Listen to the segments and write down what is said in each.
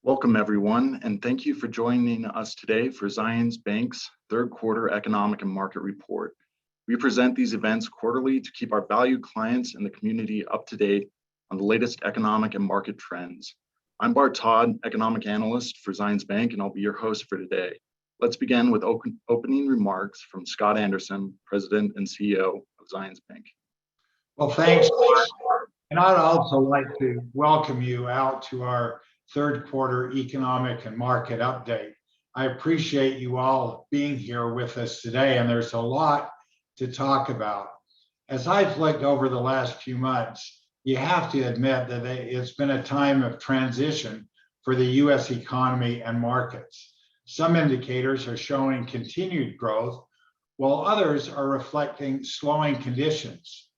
Welcome, everyone, and thank you for joining us today for Zions Bank's third quarter economic and market report. We present these events quarterly to keep our valued clients and the community up to date on the latest economic and market trends. I'm Bart Todd, economic analyst for Zions Bank, and I'll be your host for today. Let's begin with opening remarks from Scott Anderson, President and CEO of Zions Bank. Well, thanks, Mark. And I'd also like to welcome you out to our third quarter economic and market update. I appreciate you all being here with us today, and there's a lot to talk about. As I've looked over the last few months, you have to admit that it's been a time of transition for the US economy and markets. Some indicators are showing continued growth, while others are reflecting slowing conditions.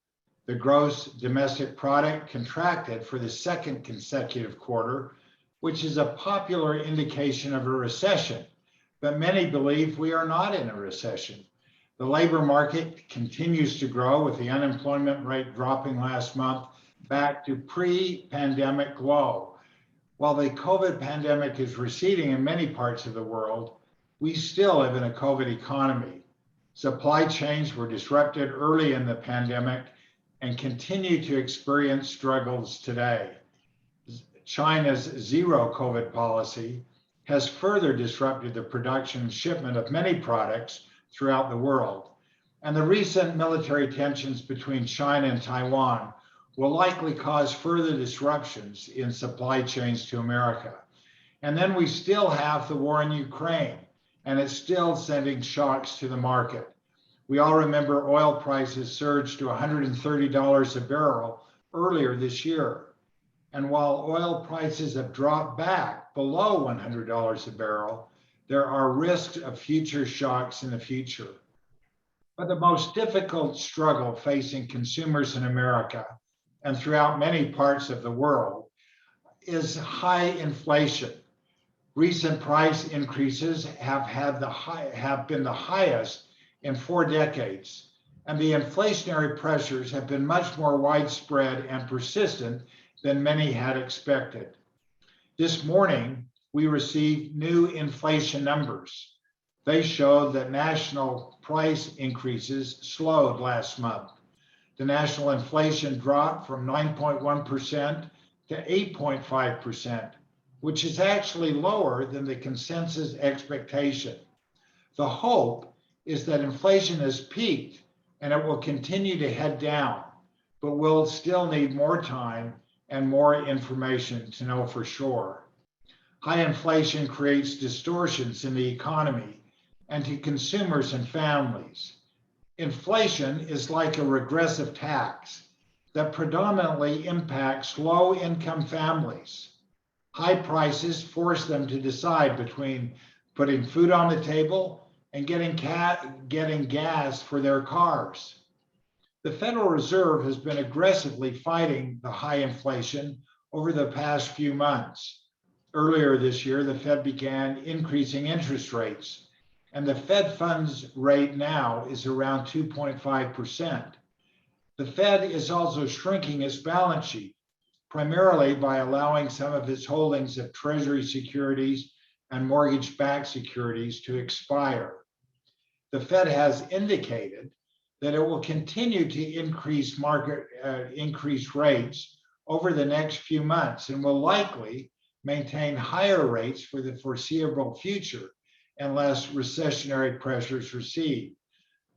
The gross domestic product contracted for the second consecutive quarter, which is a popular indication of a recession, but many believe we are not in a recession. The labor market continues to grow, with the unemployment rate dropping last month back to pre-pandemic low. While the COVID pandemic is receding in many parts of the world, we still live in a COVID economy. Supply chains were disrupted early in the pandemic and continue to experience struggles today. China's zero COVID policy has further disrupted the production and shipment of many products throughout the world. And the recent military tensions between China and Taiwan will likely cause further disruptions in supply chains to America. And then we still have the war in Ukraine, and it's still sending shocks to the market. We all remember oil prices surged to $130 a barrel earlier this year. And while oil prices have dropped back below $100 a barrel, there are risks of future shocks in the future. But the most difficult struggle facing consumers in America and throughout many parts of the world is high inflation. Recent price increases have been the highest in 4 decades, and the inflationary pressures have been much more widespread and persistent than many had expected. This morning, we received new inflation numbers. They showed that national price increases slowed last month. The national inflation dropped from 9.1% to 8.5%, which is actually lower than the consensus expectation. The hope is that inflation has peaked and it will continue to head down, but we'll still need more time and more information to know for sure. High inflation creates distortions in the economy and to consumers and families. Inflation is like a regressive tax that predominantly impacts low-income families. High prices force them to decide between putting food on the table and getting gas for their cars. The Federal Reserve has been aggressively fighting the high inflation over the past few months. Earlier this year, the Fed began increasing interest rates, and the Fed funds rate now is around 2.5%. The Fed is also shrinking its balance sheet, primarily by allowing some of its holdings of Treasury securities and mortgage-backed securities to expire. The Fed has indicated that it will continue to increase rates over the next few months and will likely maintain higher rates for the foreseeable future unless recessionary pressures recede.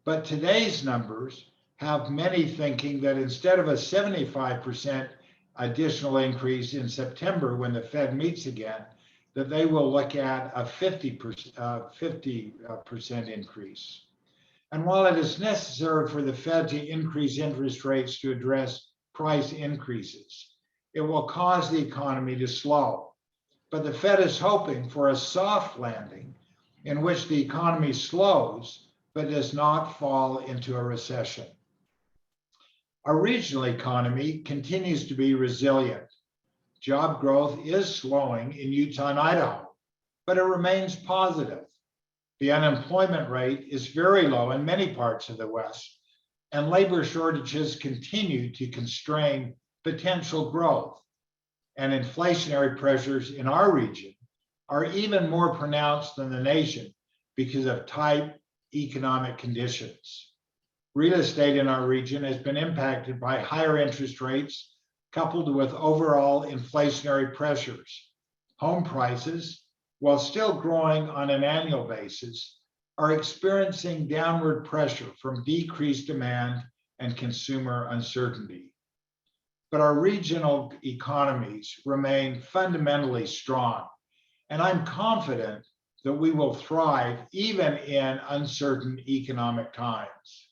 But today's numbers have many thinking that instead of a 75% additional increase in September when the Fed meets again, that they will look at a 50% increase. And while it is necessary for the Fed to increase interest rates to address price increases, it will cause the economy to slow. But the Fed is hoping for a soft landing in which the economy slows but does not fall into a recession. Our regional economy continues to be resilient. Job growth is slowing in Utah and Idaho, but it remains positive. The unemployment rate is very low in many parts of the West, and labor shortages continue to constrain potential growth. And inflationary pressures in our region are even more pronounced than the nation because of tight economic conditions. Real estate in our region has been impacted by higher interest rates coupled with overall inflationary pressures. Home prices, while still growing on an annual basis, are experiencing downward pressure from decreased demand and consumer uncertainty. But our regional economies remain fundamentally strong, and I'm confident that we will thrive even in uncertain economic times.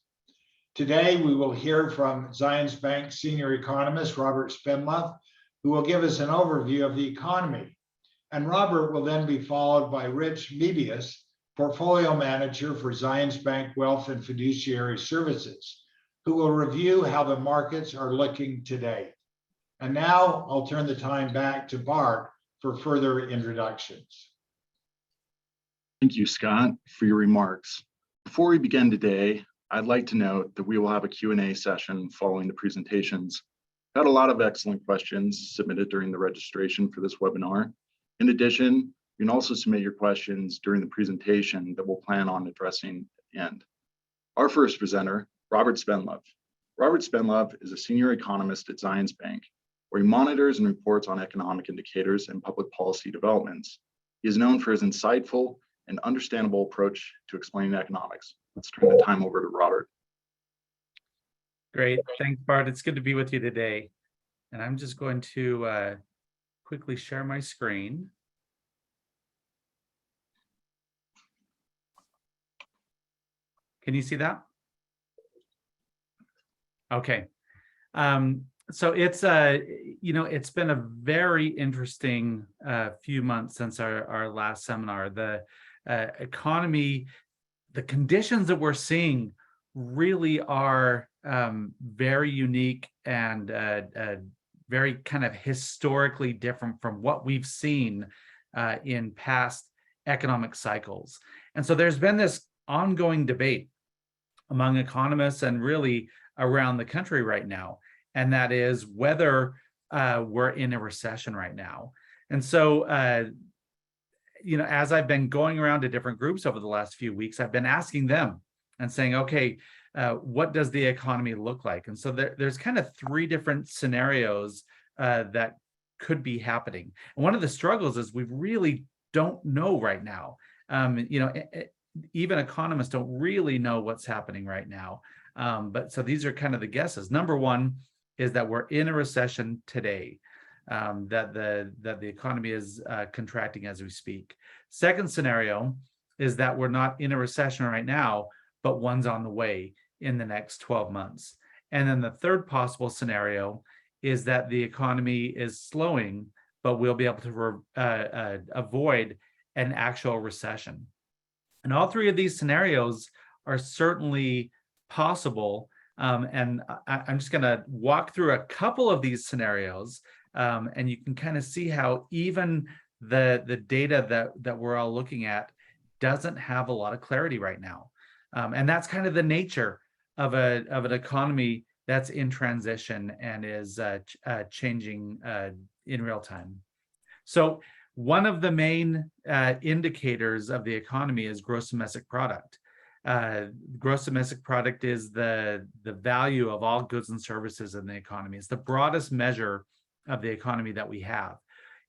Today, we will hear from Zions Bank senior economist Robert Spendlove, who will give us an overview of the economy. And Robert will then be followed by Rich Mebius, portfolio manager for Zions Bank Wealth and Fiduciary Services, who will review how the markets are looking today. And now I'll turn the time back to Bart for further introductions. Thank you, Scott, for your remarks. Before we begin today, I'd like to note that we will have a Q&A session following the presentations. I had a lot of excellent questions submitted during the registration for this webinar. In addition, you can also submit your questions during the presentation that we'll plan on addressing at the end. Our first presenter, Robert Spendlove. Robert Spendlove is a senior economist at Zions Bank, where he monitors and reports on economic indicators and public policy developments. He is known for his insightful and understandable approach to explaining economics. Let's turn the time over to Robert. Great, thanks, Bart. It's good to be with you today. And I'm just going to quickly share my screen. Can you see that? Okay. So it's it's been a very interesting few months since our last seminar. The economy, the conditions that we're seeing really are very unique and very kind of historically different from what we've seen in past economic cycles. And so there's been this ongoing debate among economists and really around the country right now, and that is whether we're in a recession right now. And so, as I've been going around to different groups over the last few weeks, I've been asking them and saying, okay, what does the economy look like? And so there's kind of three different scenarios that could be happening. And one of the struggles is we really don't know right now. Even economists don't really know what's happening right now. But so these are kind of the guesses. Number one is that we're in a recession today, that the economy is contracting as we speak. Second scenario is that we're not in a recession right now, but one's on the way in the next 12 months. And then the third possible scenario is that the economy is slowing, but we'll be able to avoid an actual recession. And all three of these scenarios are certainly possible. And I'm just going to walk through a couple of these scenarios, and you can kind of see how even the data that we're all looking at doesn't have a lot of clarity right now. And that's kind of the nature of an economy that's in transition and is changing in real time. So one of the main indicators of the economy is gross domestic product. Gross domestic product is the value of all goods and services in the economy. It's the broadest measure of the economy that we have.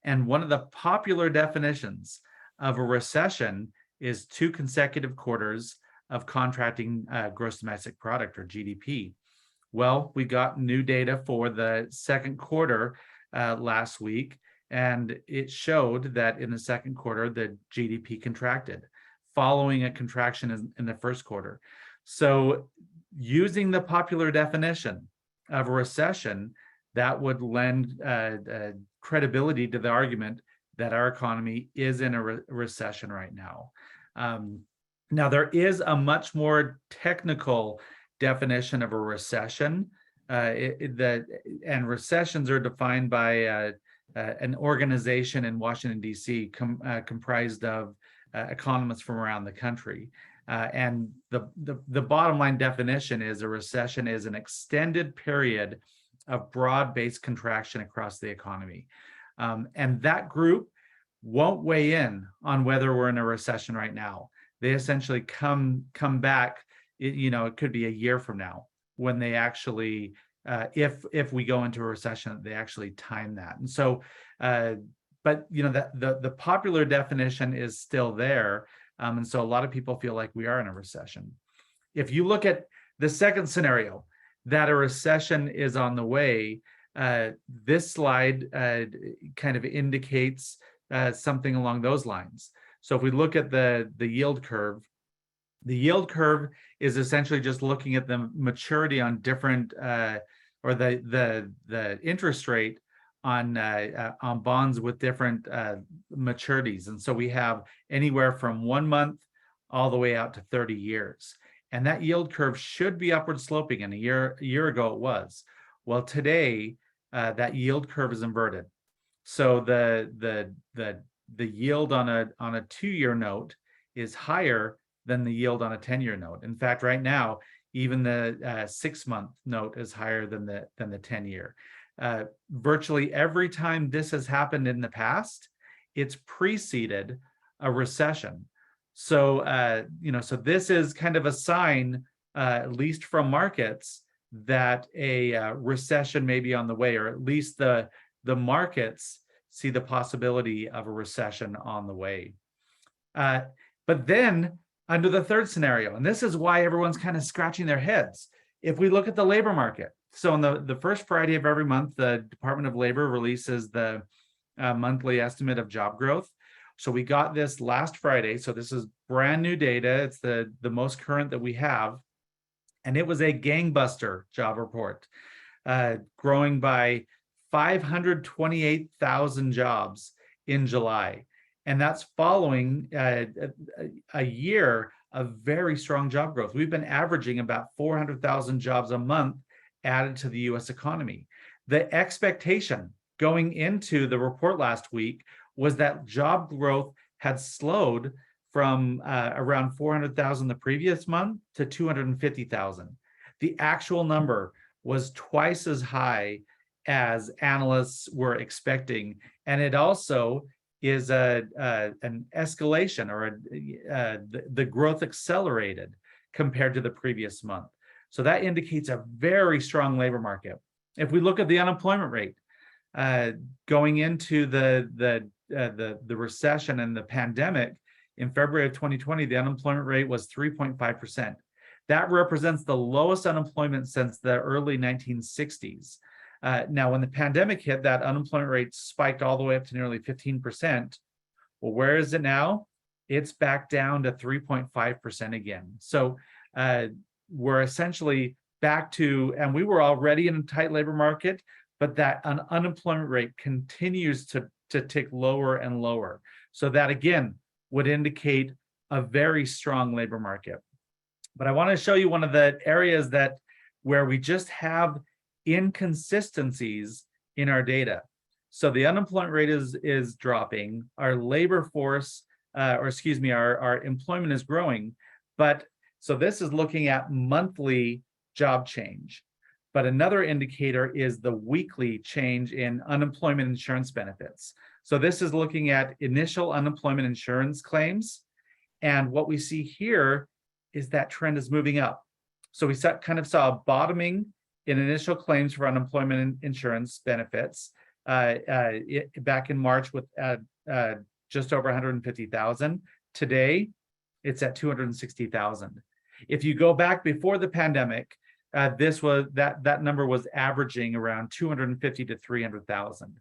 And one of the popular definitions of a recession is 2 consecutive quarters of contracting gross domestic product, or GDP. Well, we got new data for the second quarter last week, and it showed that in the second quarter, the GDP contracted, following a contraction in the first quarter. So using the popular definition of a recession, that would lend credibility to the argument that our economy is in a recession right now. Now, there is a much more technical definition of a recession, and recessions are defined by an organization in Washington, D.C., comprised of economists from around the country. And the bottom line definition is a recession is an extended period of broad-based contraction across the economy. And that group won't weigh in on whether we're in a recession right now. They essentially come back, it could be a year from now when they actually, if we go into a recession, they actually time that. And so, but the popular definition is still there. And so a lot of people feel like we are in a recession. If you look at the second scenario, that a recession is on the way, this slide kind of indicates something along those lines. So if we look at the yield curve is essentially just looking at the maturity on different or the interest rate on bonds with different maturities. And so we have anywhere from 1 month all the way out to 30 years. And that yield curve should be upward sloping, and a year ago it was. Well, today that yield curve is inverted. So the yield on a 2-year note is higher than the yield on a 10-year note. In fact, right now, even the 6-month note is higher than the 10-year. Virtually every time this has happened in the past, it's preceded a recession. So so this is kind of a sign, at least from markets, that a recession may be on the way, or at least the markets see the possibility of a recession on the way. But then under the third scenario, and this is why everyone's kind of scratching their heads, if we look at the labor market. So on the first Friday of every month, the Department of Labor releases the monthly estimate of job growth. So we got this last Friday. So this is brand new data. It's the most current that we have. And it was a gangbuster job report, growing by 528,000 jobs in July. And that's following a year of very strong job growth. We've been averaging about 400,000 jobs a month added to the US economy. The expectation going into the report last week was that job growth had slowed from around 400,000 the previous month to 250,000. The actual number was twice as high as analysts were expecting, and it also is an escalation, or the growth accelerated compared to the previous month. So that indicates a very strong labor market. If we look at the unemployment rate, going into the recession and the pandemic, in February of 2020, the unemployment rate was 3.5%. That represents the lowest unemployment since the early 1960s. Now, when the pandemic hit, that unemployment rate spiked all the way up to nearly 15%. Well, where is it now? It's back down to 3.5% again. So we're essentially back to, and we were already in a tight labor market, but that unemployment rate continues to tick lower and lower. So that, again, would indicate a very strong labor market. But I want to show you one of the areas where we just have inconsistencies in our data. So the unemployment rate is dropping, our labor force, our employment is growing. But so this is looking at monthly job change. But another indicator is the weekly change in unemployment insurance benefits. So this is looking at initial unemployment insurance claims. And what we see here is that trend is moving up. So we kind of saw a bottoming in initial claims for unemployment insurance benefits back in March with just over 150,000. Today, it's at 260,000. If you go back before the pandemic, that number was averaging around 250 to 300,000.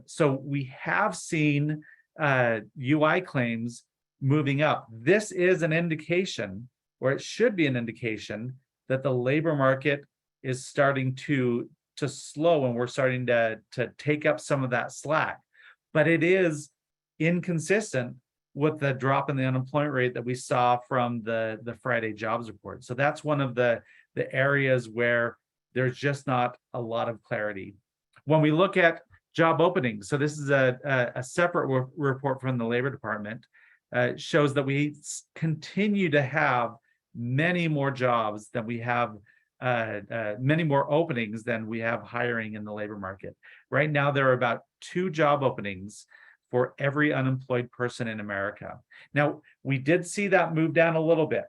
So we have seen UI claims moving up. This is an indication, or it should be an indication, that the labor market is starting to slow, and we're starting to take up some of that slack. But it is inconsistent with the drop in the unemployment rate that we saw from the Friday jobs report. So that's one of the areas where there's just not a lot of clarity. When we look at job openings, so this is a separate report from the Labor Department, shows that we continue to have many more jobs than we have, many more openings than we have hiring in the labor market. Right now, there are about 2 job openings for every unemployed person in America. Now, we did see that move down a little bit.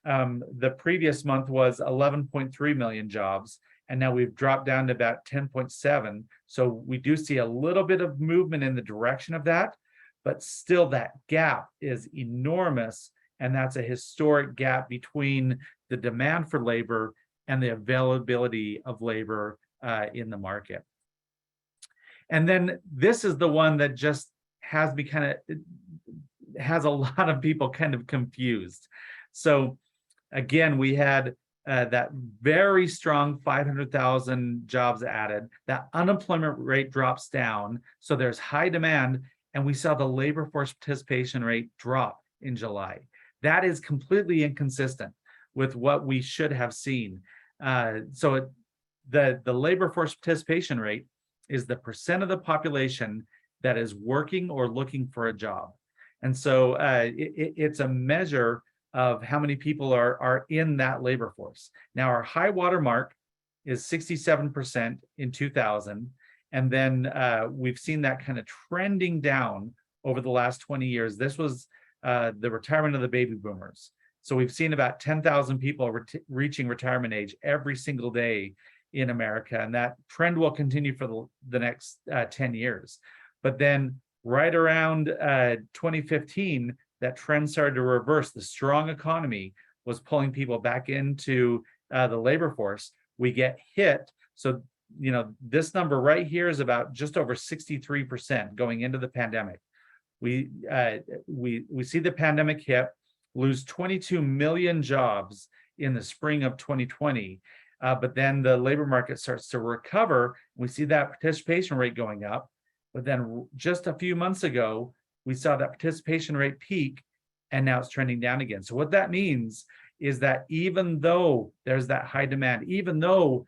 The previous month was 11.3 million jobs, and now we've dropped down to about 10.7. So we do see a little bit of movement in the direction of that, but still that gap is enormous. And that's a historic gap between the demand for labor and the availability of labor in the market. And then this is the one that just has me has a lot of people kind of confused. So again, we had that very strong 500,000 jobs added. That unemployment rate drops down. So there's high demand, and we saw the labor force participation rate drop in July. That is completely inconsistent with what we should have seen. The labor force participation rate is the percent of the population that is working or looking for a job. And so it's a measure of how many people are in that labor force. Now, our high water mark is 67% in 2000. And then we've seen that kind of trending down over the last 20 years. This was the retirement of the baby boomers. So we've seen about 10,000 people reaching retirement age every single day in America. And that trend will continue for the next 10 years. But then right around 2015, that trend started to reverse. The strong economy was pulling people back into the labor force. We get hit. So, this number right here is about just over 63% going into the pandemic. We see the pandemic hit, lose 22 million jobs in the spring of 2020. But then the labor market starts to recover. We see that participation rate going up. But then just a few months ago, we saw that participation rate peak, and now it's trending down again. So what that means is that even though there's that high demand, even though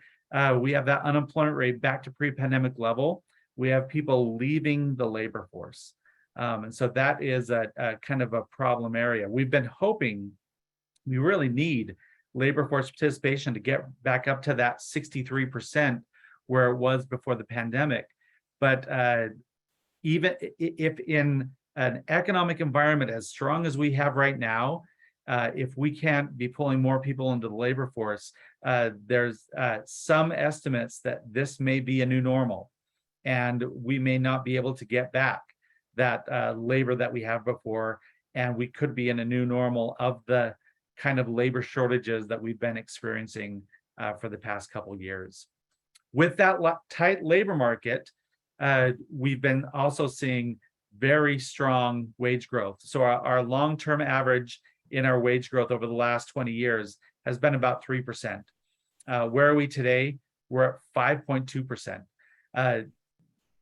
we have that unemployment rate back to pre-pandemic level, we have people leaving the labor force. And so that is a kind of a problem area. We've been hoping, we really need labor force participation to get back up to that 63% where it was before the pandemic. But even if in an economic environment as strong as we have right now, if we can't be pulling more people into the labor force, there's some estimates that this may be a new normal, and we may not be able to get back that labor that we have before, and we could be in a new normal of the kind of labor shortages that we've been experiencing for the past couple of years. With that tight labor market, we've been also seeing very strong wage growth. So our long-term average in our wage growth over the last 20 years has been about 3%. Where are we today? We're at 5.2%.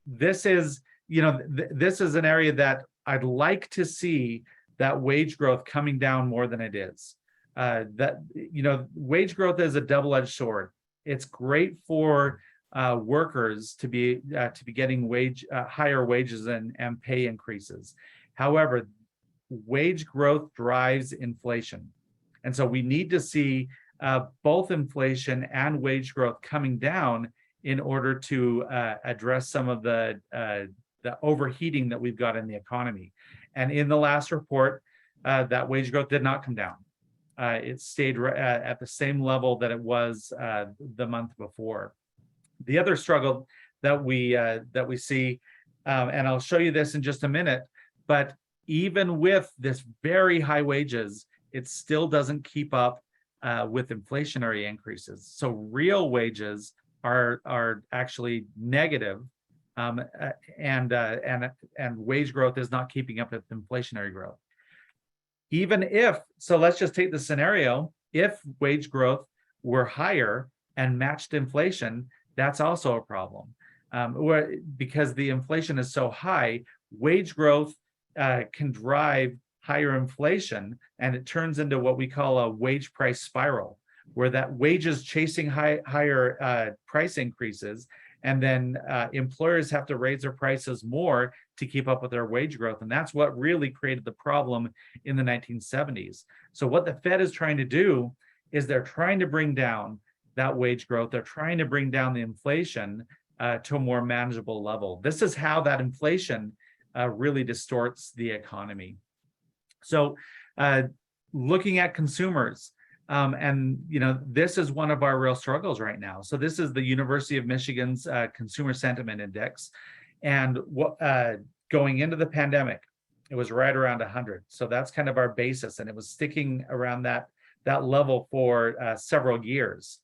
This is, this is an area that I'd like to see that wage growth coming down more than it is. Wage growth is a double-edged sword. It's great for workers to be getting higher wages and pay increases. However, wage growth drives inflation, and so we need to see both inflation and wage growth coming down in order to address some of the overheating that we've got in the economy. And in the last report, that wage growth did not come down. It stayed at the same level that it was the month before. The other struggle that we see, and I'll show you this in just a minute, but even with this very high wages, it still doesn't keep up with inflationary increases. So real wages are actually negative, and wage growth is not keeping up with inflationary growth. Even if, so let's just take the scenario, if wage growth were higher and matched inflation, that's also a problem. Because the inflation is so high, wage growth can drive higher inflation, and it turns into what we call a wage price spiral, where that wages chasing higher price increases, and then employers have to raise their prices more to keep up with their wage growth. And that's what really created the problem in the 1970s. So what the Fed is trying to do is they're trying to bring down that wage growth. They're trying to bring down the inflation to a more manageable level. This is how that inflation really distorts the economy. So looking at consumers, and this is one of our real struggles right now. So this is the University of Michigan's Consumer Sentiment Index, and going into the pandemic, it was right around 100. So that's kind of our basis, and it was sticking around that level for several years.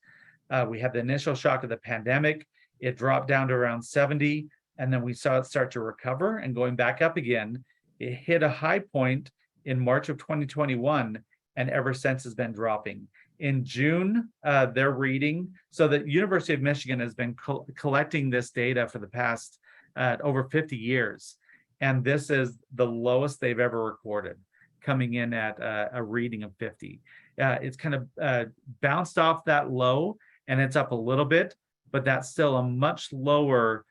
We had the initial shock of the pandemic. It dropped down to around 70, and then we saw it start to recover and going back up again. It hit a high point in March of 2021, and ever since has been dropping. In June, they're reading, so the University of Michigan has been collecting this data for the past over 50 years. And this is the lowest they've ever recorded, coming in at a reading of 50. It's kind of bounced off that low, and it's up a little bit, but that's still a much lower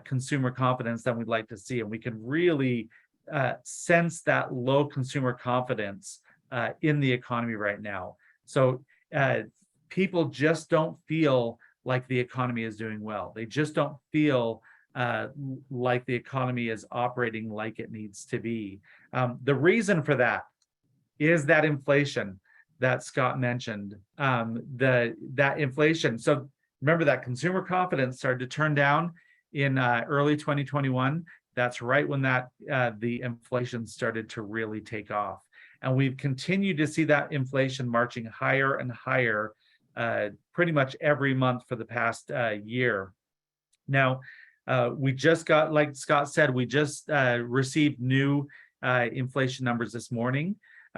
consumer confidence than we'd like to see. And we can really sense that low consumer confidence in the economy right now. So people just don't feel like the economy is doing well. They just don't feel like the economy is operating like it needs to be. The reason for that is that inflation that Scott mentioned. That inflation. So remember that consumer confidence started to turn down in early 2021. That's right when the inflation started to really take off. And we've continued to see that inflation marching higher and higher pretty much every month for the past year. Now, we just got, like Scott said, we just received new inflation numbers this morning.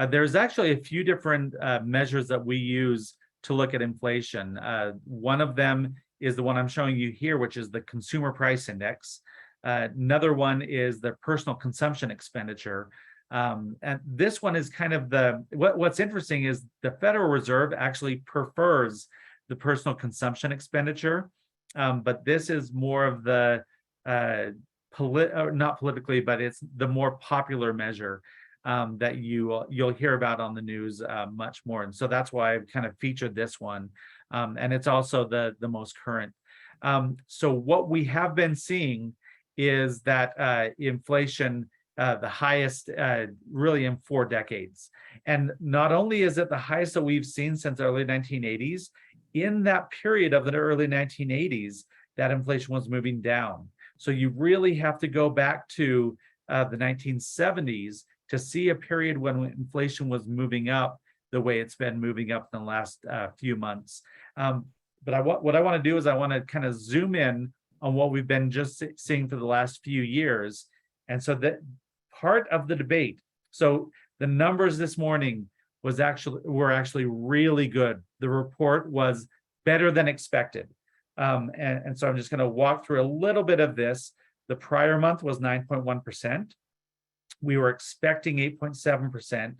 There's actually a few different measures that we use to look at inflation. One of them is the one I'm showing you here, which is the Consumer Price Index. Another one is the Personal Consumption Expenditure. And this one is kind of what's interesting is the Federal Reserve actually prefers the personal consumption expenditure, but this is more of the not politically, but it's the more popular measure that you'll hear about on the news much more. And so that's why I've kind of featured this one, and it's also the most current. So what we have been seeing is that inflation, the highest really in 4 decades. And not only is it the highest that we've seen since the early 1980s, in that period of the early 1980s, that inflation was moving down. So you really have to go back to the 1970s to see a period when inflation was moving up the way it's been moving up in the last few months. But what I want to do is I want to kind of zoom in on what we've been just seeing for the last few years. And so that part of the debate, so the numbers this morning were actually really good. The report was better than expected. And so I'm just going to walk through a little bit of this. The prior month was 9.1%. We were expecting 8.7%,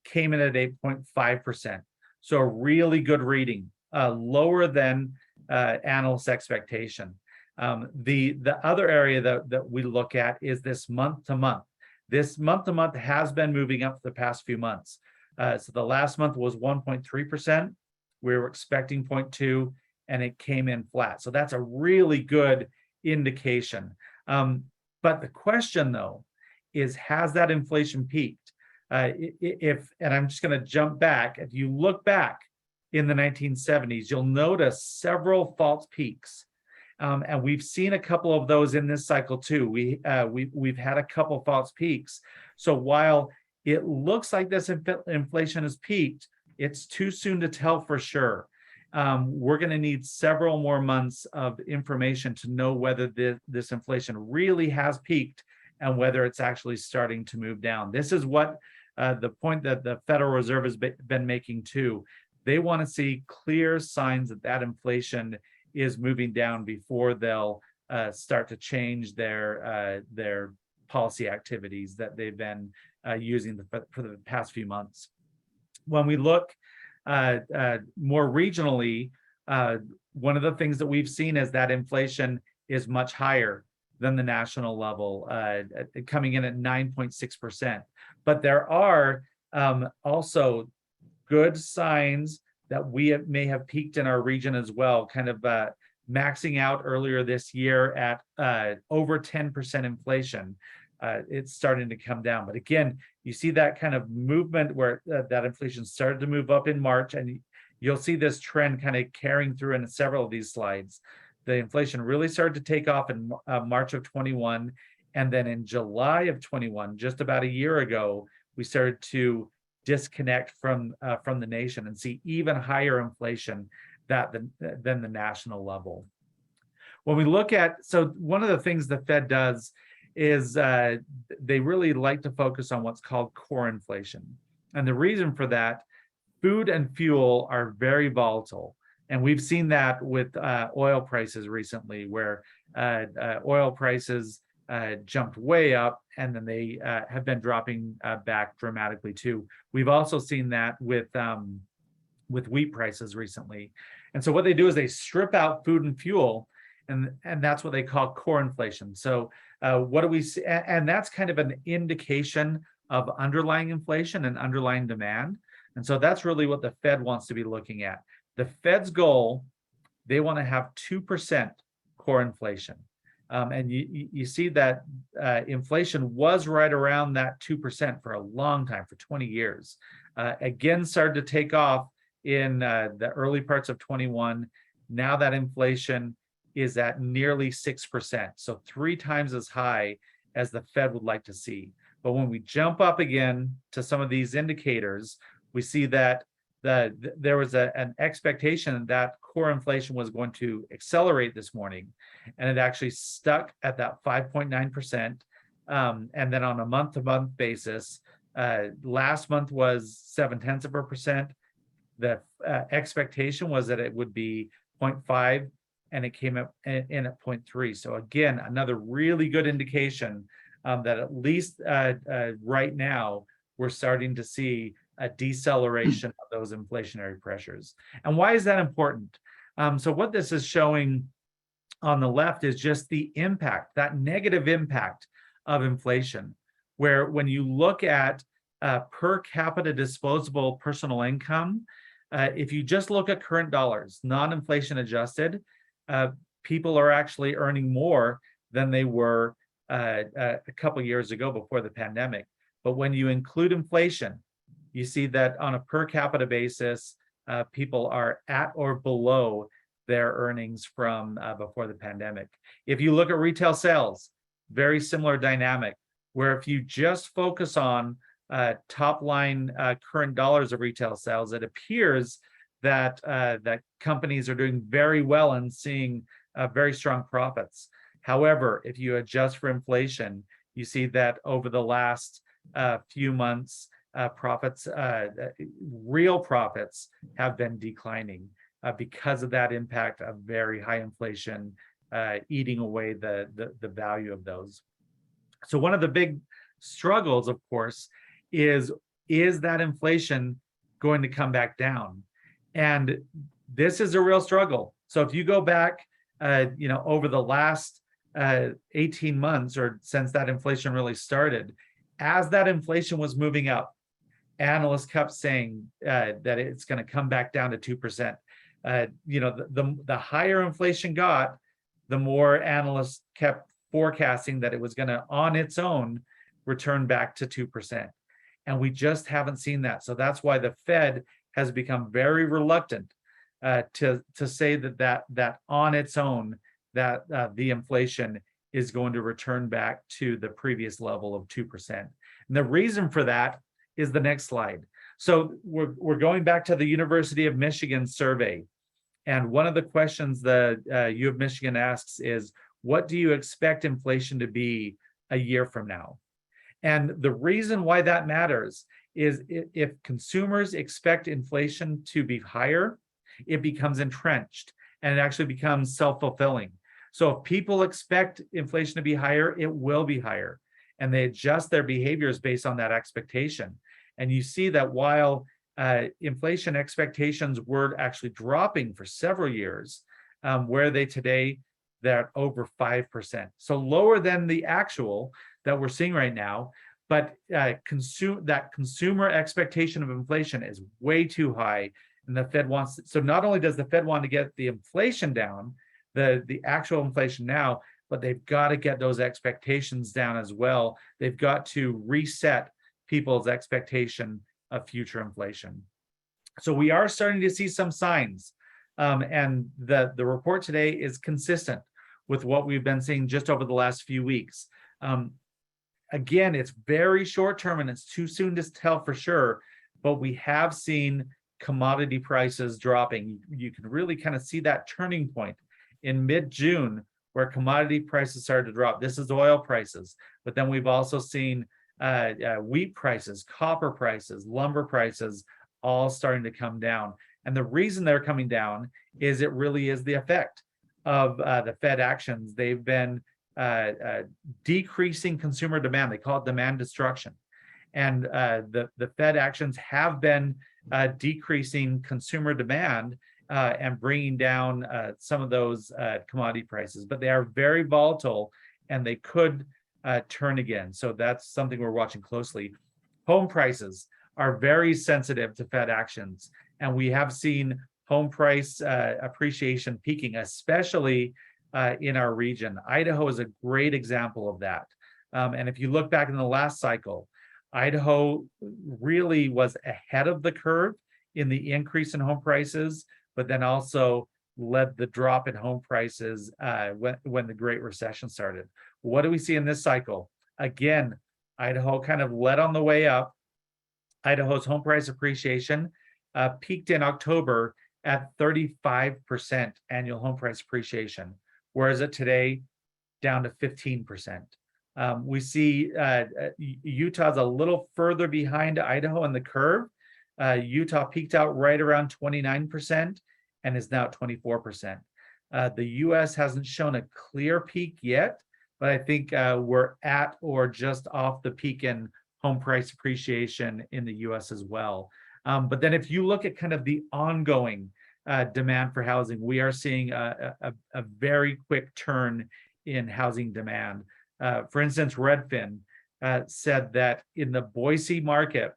came in at 8.5%. So a really good reading, lower than analyst expectation. The other area that we look at is this month to month. This month to month has been moving up for the past few months. So the last month was 1.3%. We were expecting 0.2, and it came in flat. So that's a really good indication. But the question though is, has that inflation peaked? And I'm just going to jump back. If you look back in the 1970s, you'll notice several false peaks. And we've seen a couple of those in this cycle too. We've had a couple of false peaks. So while it looks like this inflation has peaked, it's too soon to tell for sure. We're going to need several more months of information to know whether this inflation really has peaked and whether it's actually starting to move down. This is what the point that the Federal Reserve has been making too. They want to see clear signs that inflation is moving down before they'll start to change their policy activities that they've been using for the past few months. When we look more regionally, one of the things that we've seen is that inflation is much higher than the national level, coming in at 9.6%. But there are also good signs that we may have peaked in our region as well, kind of maxing out earlier this year at over 10% inflation. it's starting to come down. But again, you see that kind of movement where that inflation started to move up in March, and you'll see this trend kind of carrying through in several of these slides. The inflation really started to take off in March of 21, and then in July of 21, just about a year ago, we started to disconnect from the nation and see even higher inflation than the national level. When we look at, so one of the things the Fed does is they really like to focus on what's called core inflation. And the reason for that, food and fuel are very volatile. And we've seen that with oil prices recently, where oil prices jumped way up, and then they have been dropping back dramatically too. We've also seen that with wheat prices recently. And so what they do is they strip out food and fuel, and that's what they call core inflation. So what do we see? And that's kind of an indication of underlying inflation and underlying demand. And so that's really what the Fed wants to be looking at. The Fed's goal, they want to have 2% core inflation. And you see that inflation was right around that 2% for a long time, for 20 years. Again, started to take off in the early parts of 21. Now that inflation is at nearly 6%, so 3 times as high as the Fed would like to see. But when we jump up again to some of these indicators, we see that there was an expectation that core inflation was going to accelerate this morning, and it actually stuck at that 5.9%. And then on a month-to-month basis, last month was 0.7%. The expectation was that it would be 0.5, and it came up in at 0.3. So again, another really good indication that at least right now, we're starting to see a deceleration of those inflationary pressures. And why is that important? So what this is showing on the left is just the impact, that negative impact of inflation, where when you look at per capita disposable personal income, if you just look at current dollars, non-inflation adjusted, people are actually earning more than they were a couple years ago before the pandemic. But when you include inflation, you see that on a per capita basis, people are at or below their earnings from before the pandemic. If you look at retail sales, very similar dynamic, where if you just focus on top line current dollars of retail sales, it appears that that companies are doing very well and seeing very strong profits. However, if you adjust for inflation, you see that over the last few months, real profits have been declining because of that impact of very high inflation eating away the value of those. So one of the big struggles, of course, is that inflation going to come back down? And this is a real struggle. So if you go back, over the last 18 months or since that inflation really started, as that inflation was moving up, analysts kept saying that it's going to come back down to 2%. The higher inflation got, the more analysts kept forecasting that it was going to, on its own, return back to 2%. And we just haven't seen that. So that's why the Fed has become very reluctant to say that on its own, that the inflation is going to return back to the previous level of 2%. And the reason for that is the next slide. So we're going back to the University of Michigan survey. And one of the questions the U of Michigan asks is, what do you expect inflation to be a year from now? And the reason why that matters is if consumers expect inflation to be higher, it becomes entrenched and it actually becomes self-fulfilling. So if people expect inflation to be higher, it will be higher. And they adjust their behaviors based on that expectation. And you see that while inflation expectations were actually dropping for several years, where are they today? They're over 5%. So lower than the actual that we're seeing right now, but consumer expectation of inflation is way too high. And the Fed so not only does the Fed want to get the inflation down, the actual inflation now, but they've got to get those expectations down as well. They've got to reset people's expectation of future inflation. So we are starting to see some signs, and the report today is consistent with what we've been seeing just over the last few weeks. Again, it's very short term and it's too soon to tell for sure, but we have seen commodity prices dropping. You can really kind of see that turning point in mid-June where commodity prices started to drop. This is oil prices, but then we've also seen wheat prices, copper prices, lumber prices, all starting to come down. And the reason they're coming down is it really is the effect of the Fed actions. They've been decreasing consumer demand. They call it demand destruction. And the Fed actions have been decreasing consumer demand and bringing down some of those commodity prices, but they are very volatile and they could turn again. So that's something we're watching closely. Home prices are very sensitive to Fed actions, and we have seen home price appreciation peaking, especially in our region. Idaho is a great example of that. And if you look back in the last cycle, Idaho really was ahead of the curve in the increase in home prices, but then also led the drop in home prices when the Great Recession started. What do we see in this cycle? Again, Idaho kind of led on the way up. Idaho's home price appreciation peaked in October at 35% annual home price appreciation, whereas it today down to 15%. We see Utah's a little further behind Idaho on the curve. Utah peaked out right around 29% and is now at 24%. The US hasn't shown a clear peak yet, but I think we're at or just off the peak in home price appreciation in the US as well. But then if you look at kind of the ongoing demand for housing, we are seeing a very quick turn in housing demand. For instance, Redfin said that in the Boise market,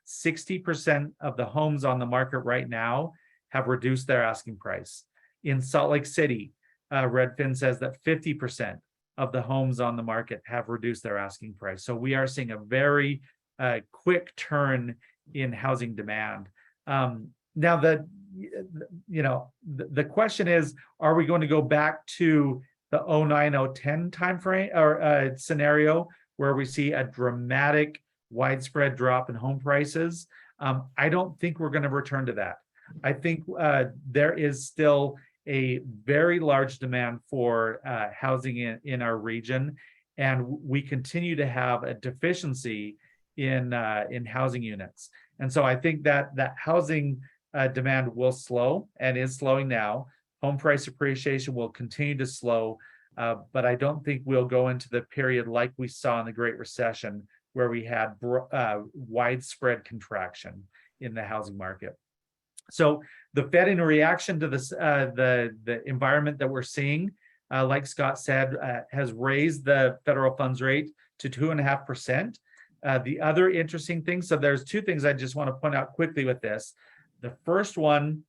60% of the homes on the market right now have reduced their asking price. In Salt Lake City, Redfin says that 50% of the homes on the market have reduced their asking price. So we are seeing a very quick turn in housing demand. Now the question is, are we going to go back to the 09-010 timeframe or scenario where we see a dramatic widespread drop in home prices? I don't think we're going to return to that. I think there is still a very large demand for housing in our region, and we continue to have a deficiency in housing units. And so I think that housing demand will slow and is slowing now. Home price appreciation will continue to slow, but I don't think we'll go into the period like we saw in the Great Recession, where we had widespread contraction in the housing market. So the Fed, in reaction to this, the environment that we're seeing, like Scott said, has raised the federal funds rate to 2.5%. The other interesting thing, so there's two things I just want to point out quickly with this. The first one,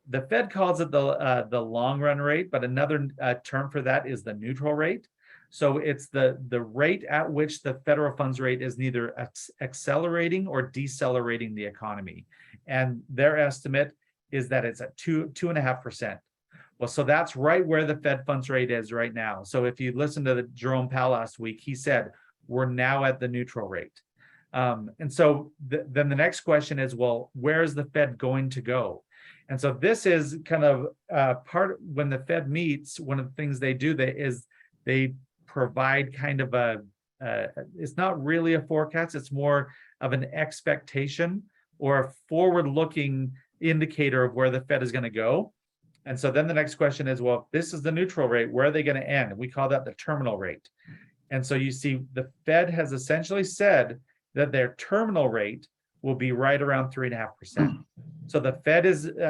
the Fed calls it the long run rate, but another term for that is the neutral rate. So it's the rate at which the federal funds rate is neither accelerating or decelerating the economy. And their estimate is that it's at 2.5%. Well, so that's right where the Fed funds rate is right now. So if you listen to Jerome Powell last week, he said, we're now at the neutral rate. And so then the next question is, well, where is the Fed going to go? And so this is kind of when the Fed meets, one of the things they do is they provide kind of it's not really a forecast, it's more of an expectation or a forward-looking indicator of where the Fed is going to go. And so then the next question is, well, this is the neutral rate, where are they going to end? We call that the terminal rate. And so you see the Fed has essentially said that their terminal rate will be right around 3.5%. So the Fed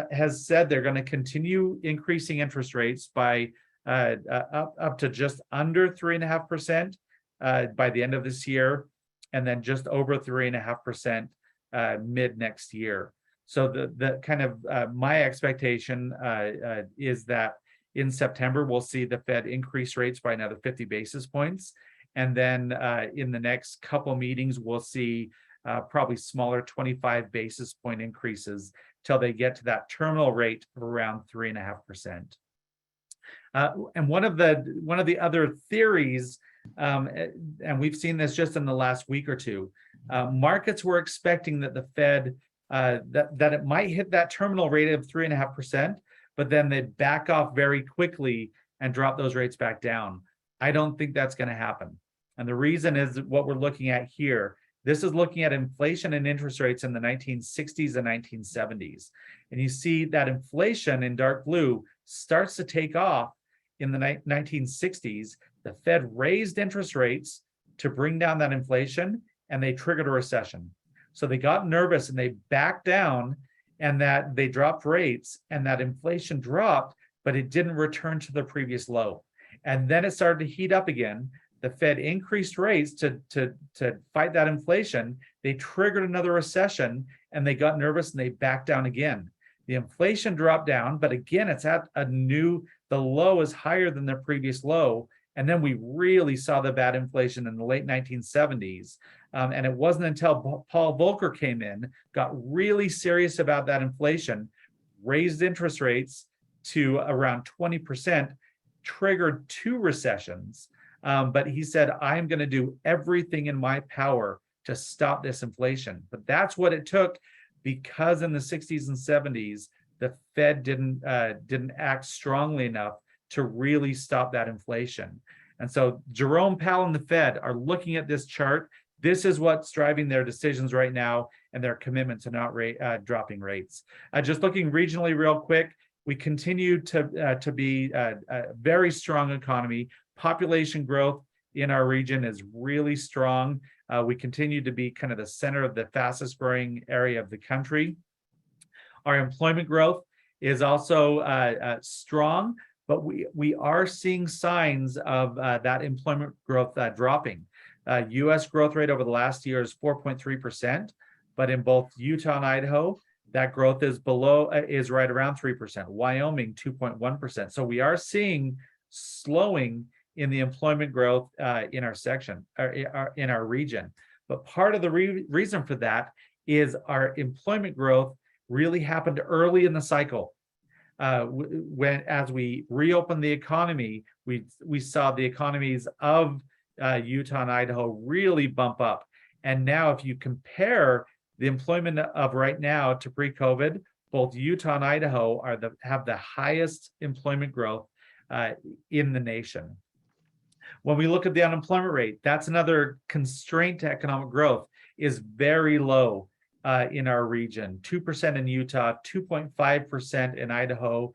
has said they're going to continue increasing interest rates by up to just under 3.5% by the end of this year, and then just over 3.5% mid next year. So the kind of my expectation is that in September, we'll see the Fed increase rates by another 50 basis points. And then in the next couple meetings, we'll see probably smaller 25 basis point increases till they get to that terminal rate of around 3.5%. And one of the other theories, and we've seen this just in the last week or two, markets were expecting that the Fed that it might hit that terminal rate of 3.5%, but then they back off very quickly and drop those rates back down. I don't think that's going to happen. And the reason is what we're looking at here. This is looking at inflation and interest rates in the 1960s and 1970s. And you see that inflation in dark blue starts to take off in the 1960s. The Fed raised interest rates to bring down that inflation, and they triggered a recession. So they got nervous and they backed down, and that they dropped rates, and that inflation dropped, but it didn't return to the previous low. And then it started to heat up again. The Fed increased rates to fight that inflation. They triggered another recession, and they got nervous and they backed down again. The inflation dropped down, but again, it's at the low is higher than the previous low. And then we really saw the bad inflation in the late 1970s. And it wasn't until Paul Volcker came in, got really serious about that inflation, raised interest rates to around 20%, triggered 2 recessions. But he said, I'm going to do everything in my power to stop this inflation. But that's what it took, because in the 60s and 70s, the Fed didn't act strongly enough to really stop that inflation. And so Jerome Powell and the Fed are looking at this chart. This is what's driving their decisions right now and their commitment to not dropping rates. Just looking regionally real quick, we continue to be a very strong economy. Population growth in our region is really strong. We continue to be kind of the center of the fastest growing area of the country. Our employment growth is also strong, but we are seeing signs of that employment growth dropping. U.S. growth rate over the last year is 4.3%, but in both Utah and Idaho, that growth is right around 3%. Wyoming, 2.1%. So we are seeing slowing in the employment growth in our section, or in our region. But part of the reason for that is our employment growth really happened early in the cycle. As we reopened the economy, we saw the economies of Utah and Idaho really bump up. And now if you compare the employment of right now to pre-COVID, both Utah and Idaho have the highest employment growth in the nation. When we look at the unemployment rate, that's another constraint to economic growth, is very low in our region. 2% in Utah, 2.5% in Idaho,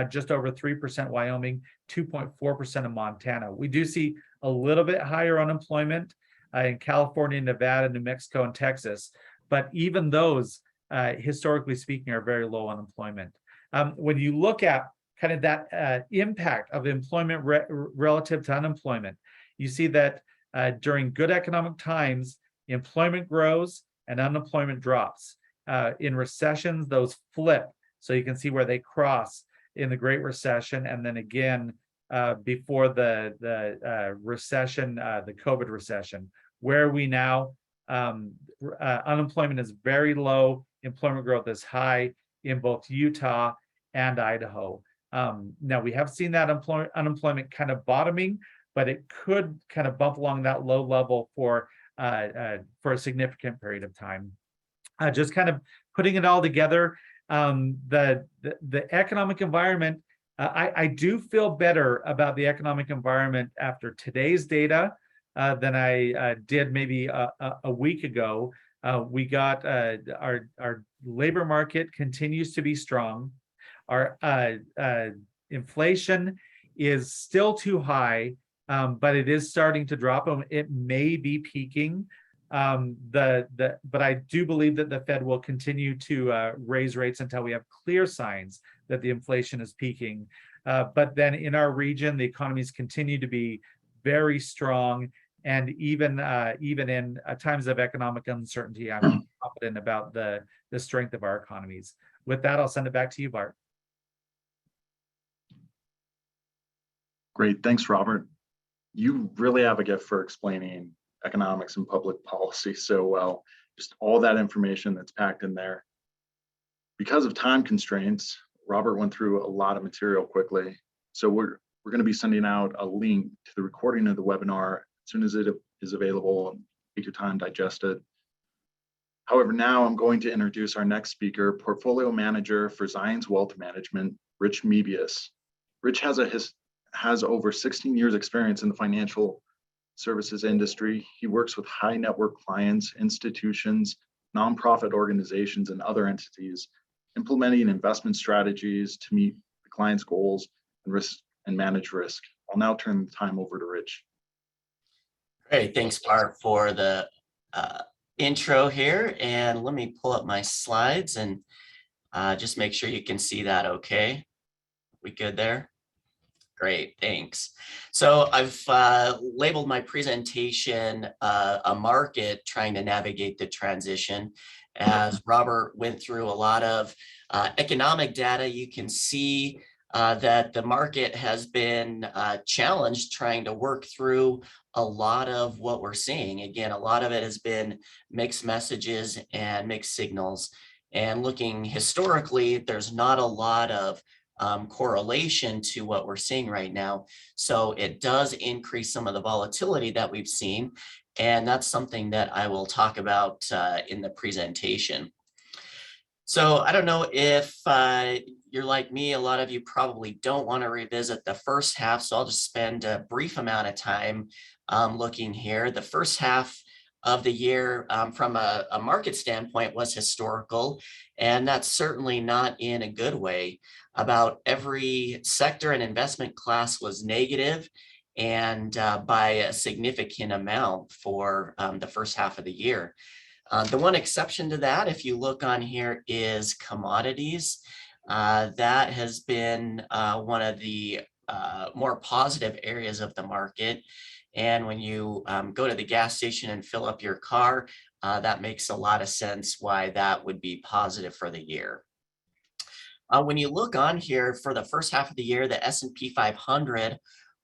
just over 3% Wyoming, 2.4% in Montana. We do see a little bit higher unemployment in California, Nevada, New Mexico, and Texas, but even those, historically speaking, are very low unemployment. When you look at kind of that impact of employment relative to unemployment, you see that during good economic times, employment grows and unemployment drops. In recessions, those flip. So you can see where they cross in the Great Recession, and then again before the recession, the COVID recession, where we now unemployment is very low, employment growth is high in both Utah and Idaho. Now we have seen that unemployment kind of bottoming, but it could kind of bump along that low level for a significant period of time. Just kind of putting it all together, the economic environment, I do feel better about the economic environment after today's data than I did maybe a week ago. We got our labor market continues to be strong. Our inflation is still too high, but it is starting to drop. It may be peaking. But I do believe that the Fed will continue to raise rates until we have clear signs that the inflation is peaking. But then in our region, the economies continue to be very strong. And even in times of economic uncertainty, I'm confident about the strength of our economies. With that, I'll send it back to you, Bart. Great, thanks, Robert. You really have a gift for explaining economics and public policy so well. Just all that information that's packed in there. Because of time constraints, Robert went through a lot of material quickly. So we're going to be sending out a link to the recording of the webinar as soon as it is available. Take your time, digest it. However, now I'm going to introduce our next speaker, Portfolio Manager for Zions Wealth Management, Rich Mebius. Rich has over 16 years experience in the financial services industry. He works with high net worth clients, institutions, nonprofit organizations, and other entities, implementing investment strategies to meet the client's goals and risk and manage risk. I'll now turn the time over to Rich. Great, thanks Bart for the intro here, and let me pull up my slides and just make sure you can see that okay. We good there? Great, thanks. So I've labeled my presentation a market trying to navigate the transition. As Robert went through a lot of economic data, you can see that the market has been challenged trying to work through a lot of what we're seeing. Again, a lot of it has been mixed messages and mixed signals. And looking historically, there's not a lot of correlation to what we're seeing right now. So it does increase some of the volatility that we've seen. And that's something that I will talk about in the presentation. So I don't know if you're like me, a lot of you probably don't want to revisit the first half. So I'll just spend a brief amount of time looking here. The first half of the year from a market standpoint was historical, and that's certainly not in a good way. About every sector and investment class was negative, and by a significant amount for the first half of the year. The one exception to that, if you look on here, is commodities. That has been one of the more positive areas of the market. And when you go to the gas station and fill up your car, that makes a lot of sense why that would be positive for the year. When you look on here for the first half of the year, the S&P 500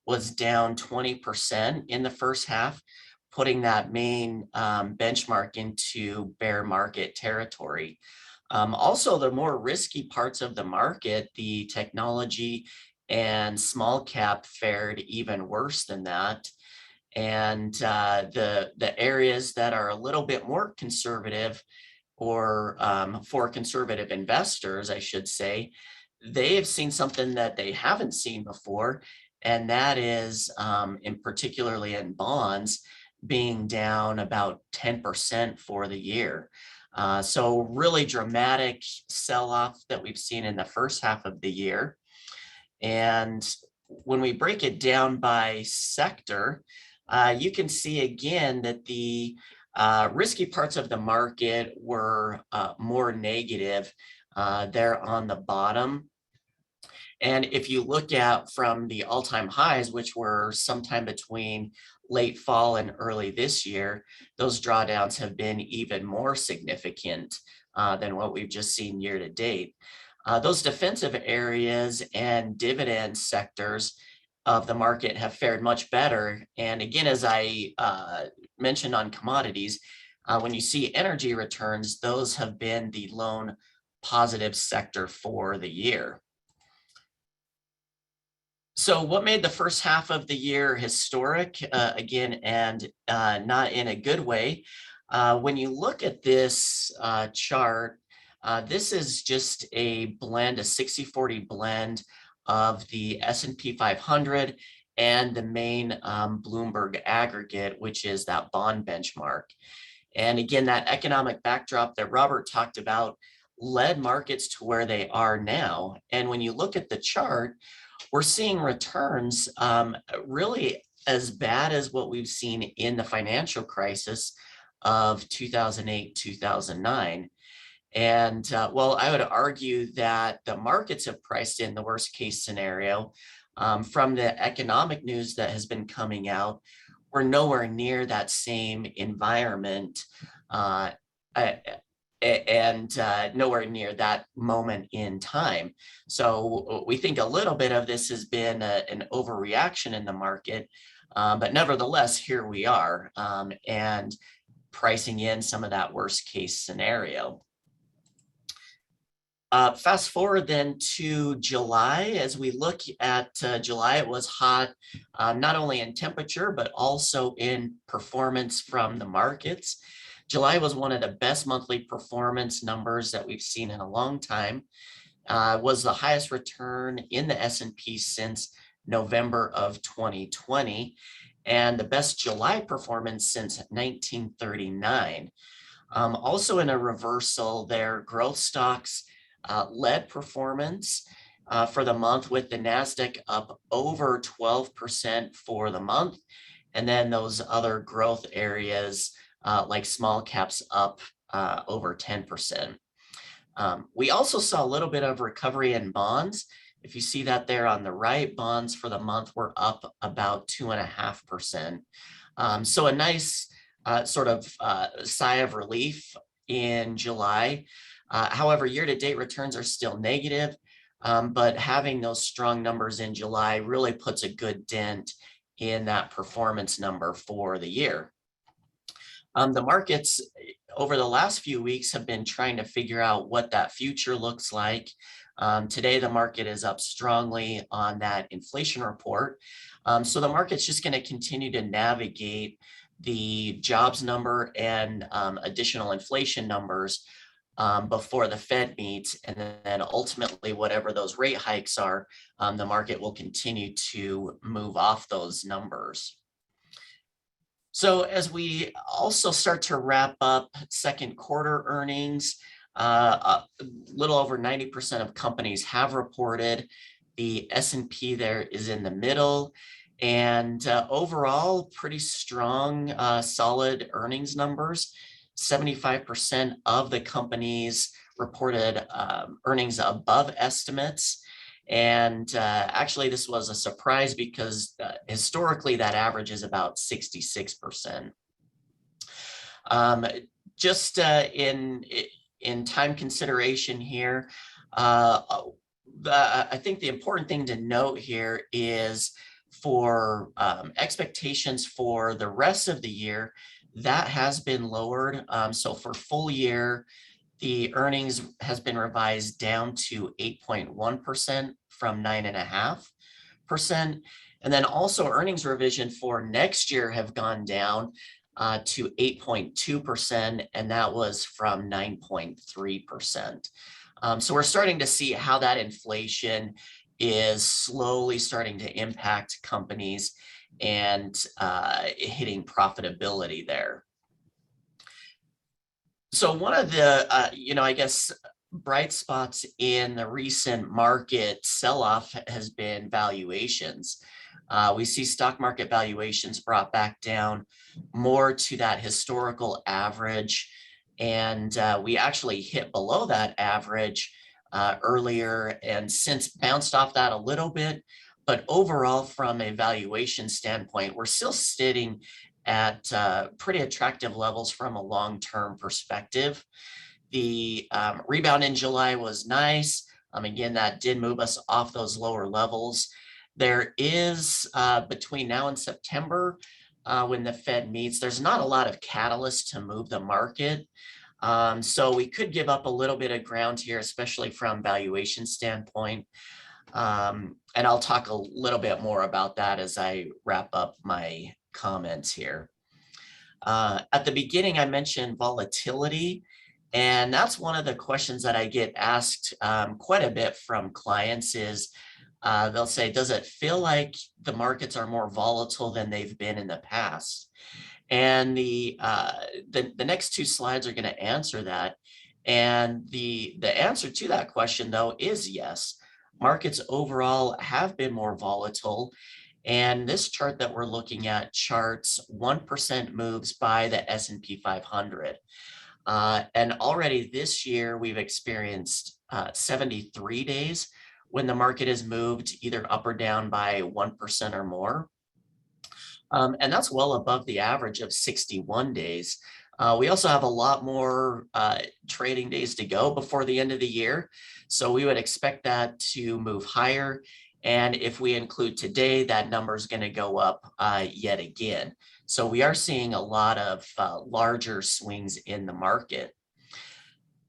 was down 20% in the first half, putting that main benchmark into bear market territory. Also, the more risky parts of the market, the technology and small cap, fared even worse than that. And the areas that are a little bit more conservative, or for conservative investors, I should say, they have seen something that they haven't seen before, and that is, in particularly in bonds, being down about 10% for the year. So really dramatic sell-off that we've seen in the first half of the year. And when we break it down by sector, you can see again that the risky parts of the market were more negative there on the bottom. And if you look at from the all-time highs, which were sometime between late fall and early this year, those drawdowns have been even more significant than what we've just seen year to date. Those defensive areas and dividend sectors of the market have fared much better. And again, as I mentioned on commodities, when you see energy returns, those have been the lone positive sector for the year. So what made the first half of the year historic, again, and not in a good way? When you look at this chart, this is just a blend, a 60-40 blend of the S&P 500 and the main Bloomberg aggregate, which is that bond benchmark. And again, that economic backdrop that Robert talked about led markets to where they are now. And when you look at the chart, we're seeing returns really as bad as what we've seen in the financial crisis of 2008, 2009. And well, I would argue that the markets have priced in the worst case scenario from the economic news that has been coming out. We're nowhere near that same environment. and nowhere near that moment in time. So we think a little bit of this has been an overreaction in the market, but nevertheless, here we are, and pricing in some of that worst case scenario. Fast forward then to July. As we look at July, it was hot, not only in temperature, but also in performance from the markets. July was one of the best monthly performance numbers that we've seen in a long time. Was the highest return in the S&P since November of 2020, and the best July performance since 1939. Also in a reversal there, growth stocks led performance for the month, with the NASDAQ up over 12% for the month. And then those other growth areas like small caps up over 10%. We also saw a little bit of recovery in bonds. If you see that there on the right, bonds for the month were up about 2.5%. So a nice sort of sigh of relief in July. However, year-to-date returns are still negative, but having those strong numbers in July really puts a good dent in that performance number for the year. The markets over the last few weeks have been trying to figure out what that future looks like. Today, the market is up strongly on that inflation report. So the market's just going to continue to navigate the jobs number and additional inflation numbers before the Fed meets, and then ultimately whatever those rate hikes are, the market will continue to move off those numbers. So as we also start to wrap up second quarter earnings, a little over 90% of companies have reported. The S&P there is in the middle, and overall pretty strong, solid earnings numbers. 75% of the companies reported earnings above estimates. And actually, this was a surprise because historically that average is about 66%. Just in time consideration here, I think the important thing to note here is for expectations for the rest of the year, that has been lowered. So for full year, the earnings has been revised down to 8.1% from 9.5%. And then also earnings revision for next year have gone down to 8.2%, and that was from 9.3%. So we're starting to see how that inflation is slowly starting to impact companies and hitting profitability there. So one of the, I guess, bright spots in the recent market sell-off has been valuations. We see stock market valuations brought back down more to that historical average, and we actually hit below that average earlier and since bounced off that a little bit. But overall, from a valuation standpoint, we're still sitting at pretty attractive levels from a long-term perspective. The rebound in July was nice. Again, that did move us off those lower levels. There is, between now and September, when the Fed meets, there's not a lot of catalyst to move the market. So we could give up a little bit of ground here, especially from valuation standpoint. And I'll talk a little bit more about that as I wrap up my comments here. At the beginning, I mentioned volatility, and that's one of the questions that I get asked quite a bit from clients is they'll say, does it feel like the markets are more volatile than they've been in the past? And the next two slides are going to answer that. And the answer to that question, though, is yes. Markets overall have been more volatile. And this chart that we're looking at charts 1% moves by the S&P 500. And already this year, we've experienced 73 days when the market has moved either up or down by 1% or more. And that's well above the average of 61 days. We also have a lot more trading days to go before the end of the year. So we would expect that to move higher. And if we include today, that number is going to go up yet again. So we are seeing a lot of larger swings in the market.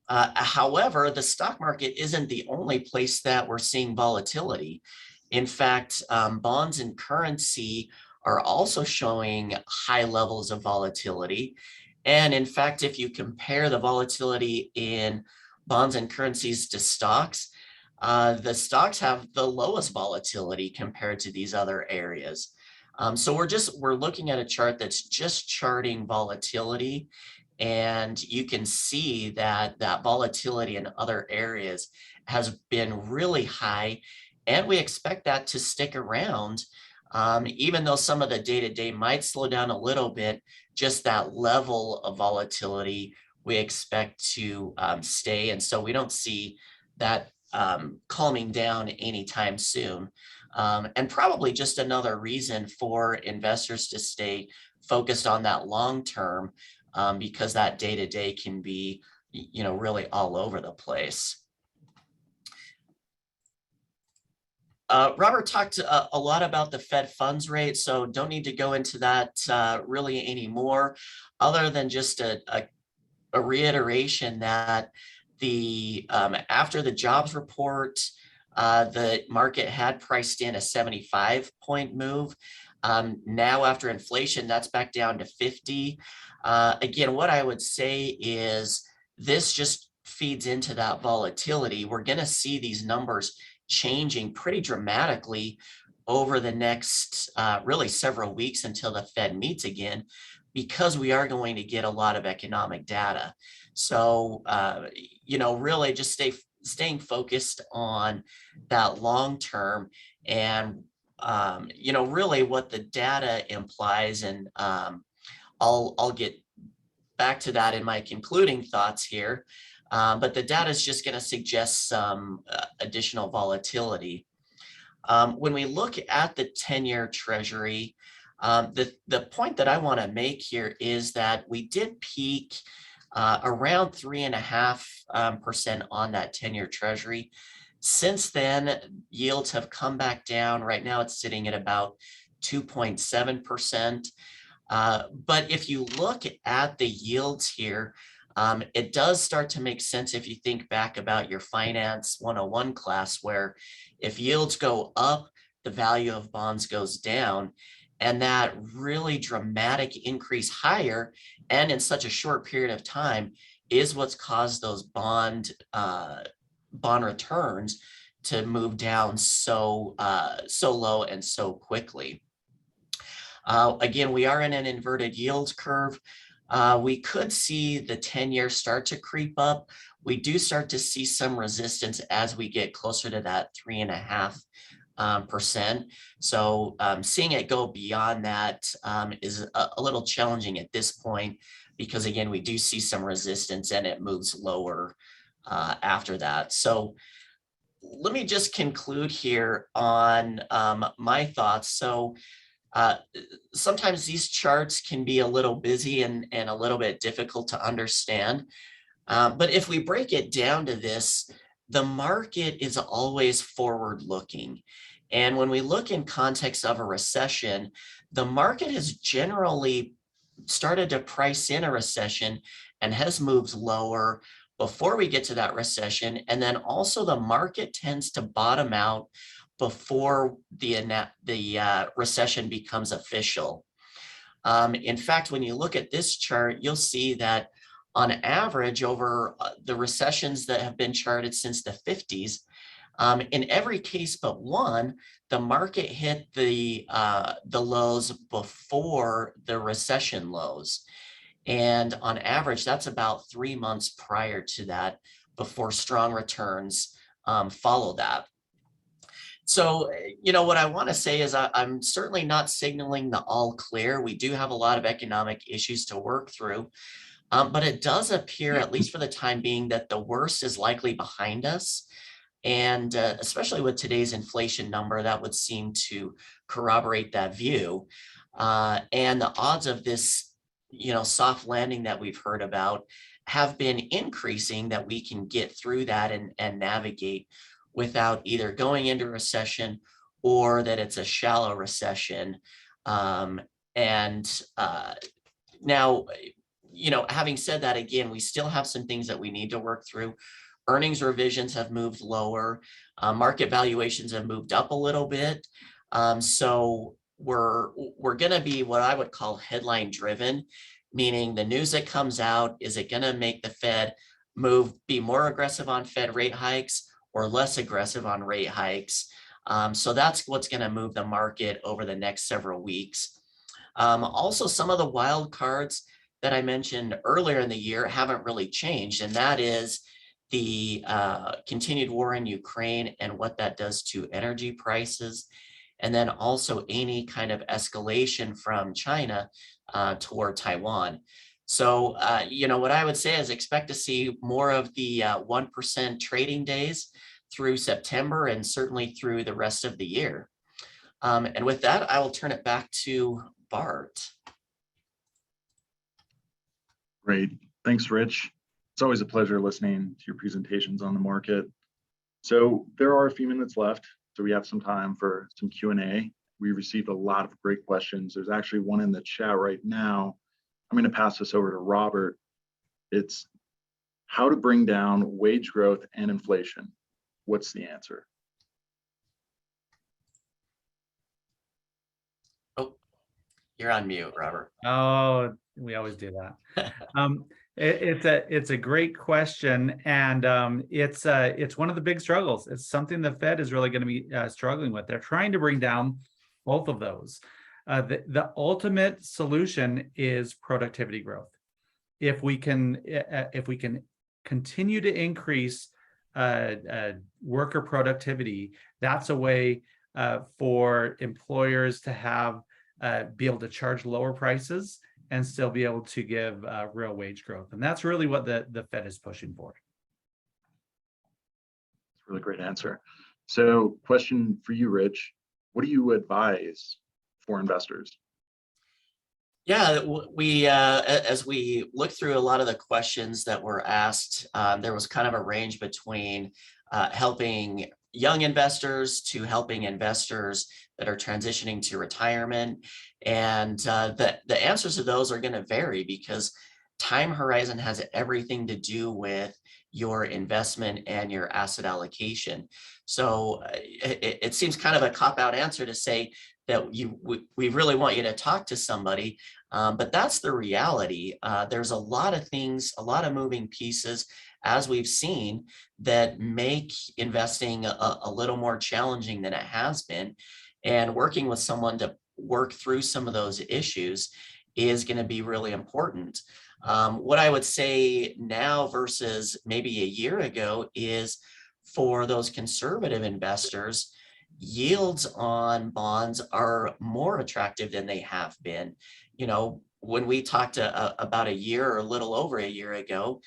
However, the stock market isn't the only place that we're seeing volatility. In fact, bonds and currency are also showing high levels of volatility. And in fact, if you compare the volatility in bonds and currencies to stocks, the stocks have the lowest volatility compared to these other areas. So we're looking at a chart that's just charting volatility, and you can see that that volatility in other areas has been really high, and we expect that to stick around. Even though some of the day-to-day might slow down a little bit, just that level of volatility we expect to stay. And so we don't see that calming down anytime soon. And probably just another reason for investors to stay focused on that long term, because that day-to-day can be, really all over the place. Robert talked a lot about the Fed funds rate, so don't need to go into that really anymore, other than just a reiteration that after the jobs report, the market had priced in a 75-point move. Now after inflation, that's back down to 50. Again, what I would say is this just feeds into that volatility. We're going to see these numbers changing pretty dramatically over the next really several weeks until the Fed meets again, because we are going to get a lot of economic data. So, really just staying focused on that long term and, really what the data implies. And I'll get back to that in my concluding thoughts here. But the data is just going to suggest some additional volatility. When we look at the 10-year Treasury, the point that I want to make here is that we did peak around 3.5% on that 10-year Treasury. Since then, yields have come back down. Right now, it's sitting at about 2.7%. But if you look at the yields here, it does start to make sense if you think back about your Finance 101 class, where if yields go up, the value of bonds goes down. And that really dramatic increase higher and in such a short period of time is what's caused those bond returns to move down so low and so quickly. Again, we are in an inverted yield curve. We could see the 10-year start to creep up. We do start to see some resistance as we get closer to that 3.5%. So seeing it go beyond that is a little challenging at this point, because again, we do see some resistance and it moves lower after that. So let me just conclude here on my thoughts. So sometimes these charts can be a little busy and a little bit difficult to understand. But if we break it down to this, the market is always forward looking. And when we look in context of a recession, the market has generally started to price in a recession and has moved lower before we get to that recession. And then also the market tends to bottom out before the recession becomes official. In fact, when you look at this chart, you'll see that on average over the recessions that have been charted since the 50s, in every case but one, the market hit the lows before the recession lows. And on average, that's about 3 months prior to that, before strong returns follow that. So, what I want to say is I'm certainly not signaling the all clear. We do have a lot of economic issues to work through, but it does appear, at least for the time being, that the worst is likely behind us. And especially with today's inflation number, that would seem to corroborate that view. And the odds of this, soft landing that we've heard about have been increasing, that we can get through that and navigate without either going into recession or that it's a shallow recession. Now, having said that, again, we still have some things that we need to work through. Earnings revisions have moved lower. Market valuations have moved up a little bit. So we're going to be what I would call headline driven, meaning the news that comes out, is it going to make the Fed be more aggressive on Fed rate hikes or less aggressive on rate hikes? So that's what's going to move the market over the next several weeks. Also, some of the wild cards that I mentioned earlier in the year haven't really changed, and that is the continued war in Ukraine and what that does to energy prices, and then also any kind of escalation from China toward Taiwan. So, what I would say is expect to see more of the 1% trading days through September and certainly through the rest of the year. And with that, I will turn it back to Bart. Great. Thanks, Rich. It's always a pleasure listening to your presentations on the market. So there are a few minutes left, so we have some time for some Q&A. We received a lot of great questions. There's actually one in the chat right now. I'm going to pass this over to Robert. It's how to bring down wage growth and inflation. What's the answer? Oh, you're on mute, Robert. Oh, we always do that. It's a great question, and it's one of the big struggles. It's something the Fed is really going to be struggling with. They're trying to bring down both of those. The ultimate solution is productivity growth. If we can continue to increase worker productivity, that's a way for employers to be able to charge lower prices and still be able to give real wage growth. And that's really what the Fed is pushing for. That's a really great answer. So question for you, Rich, what do you advise for investors? Yeah, as we look through a lot of the questions that were asked, there was kind of a range between helping young investors to helping investors that are transitioning to retirement. And the answers to those are going to vary because time horizon has everything to do with your investment and your asset allocation. So it seems kind of a cop-out answer to say that we really want you to talk to somebody, but that's the reality. There's a lot of things, a lot of moving pieces, as we've seen, that make investing a little more challenging than it has been. And working with someone to work through some of those issues is going to be really important. What I would say now versus maybe a year ago is for those conservative investors, yields on bonds are more attractive than they have been. When we talked about a year or a little over a year ago,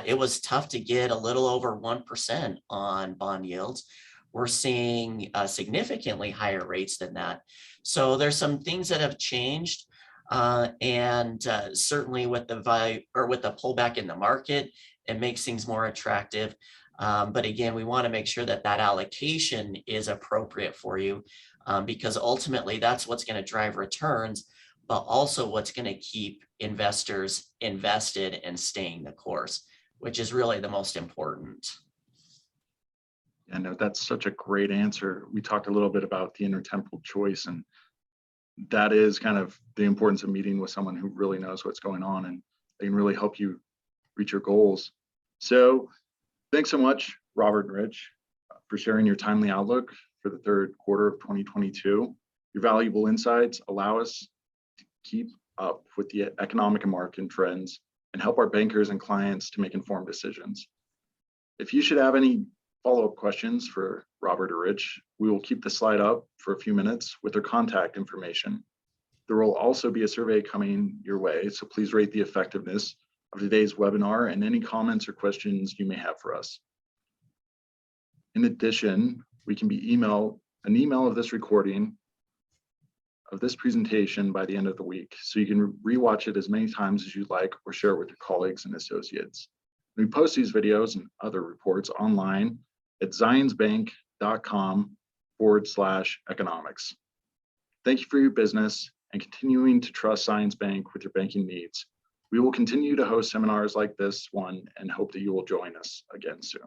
it was tough to get a little over 1% on bond yields. We're seeing significantly higher rates than that. So there's some things that have changed, and certainly with the pullback in the market, it makes things more attractive. But again, we want to make sure that allocation is appropriate for you, because ultimately that's what's going to drive returns, but also what's going to keep investors invested and staying the course, which is really the most important. Yeah, no, that's such a great answer. We talked a little bit about the intertemporal choice, and that is kind of the importance of meeting with someone who really knows what's going on and they can really help you reach your goals. So thanks so much, Robert and Rich, for sharing your timely outlook for the third quarter of 2022. Your valuable insights allow us to keep up with the economic and market trends and help our bankers and clients to make informed decisions. If you should have any follow-up questions for Robert or Rich, we will keep the slide up for a few minutes with their contact information. There will also be a survey coming your way, so please rate the effectiveness of today's webinar and any comments or questions you may have for us. In addition, we can be an email of this recording of this presentation by the end of the week, so you can rewatch it as many times as you'd like or share it with your colleagues and associates. We post these videos and other reports online at zionsbank.com/economics. Thank you for your business and continuing to trust Zions Bank with your banking needs. We will continue to host seminars like this one and hope that you will join us again soon.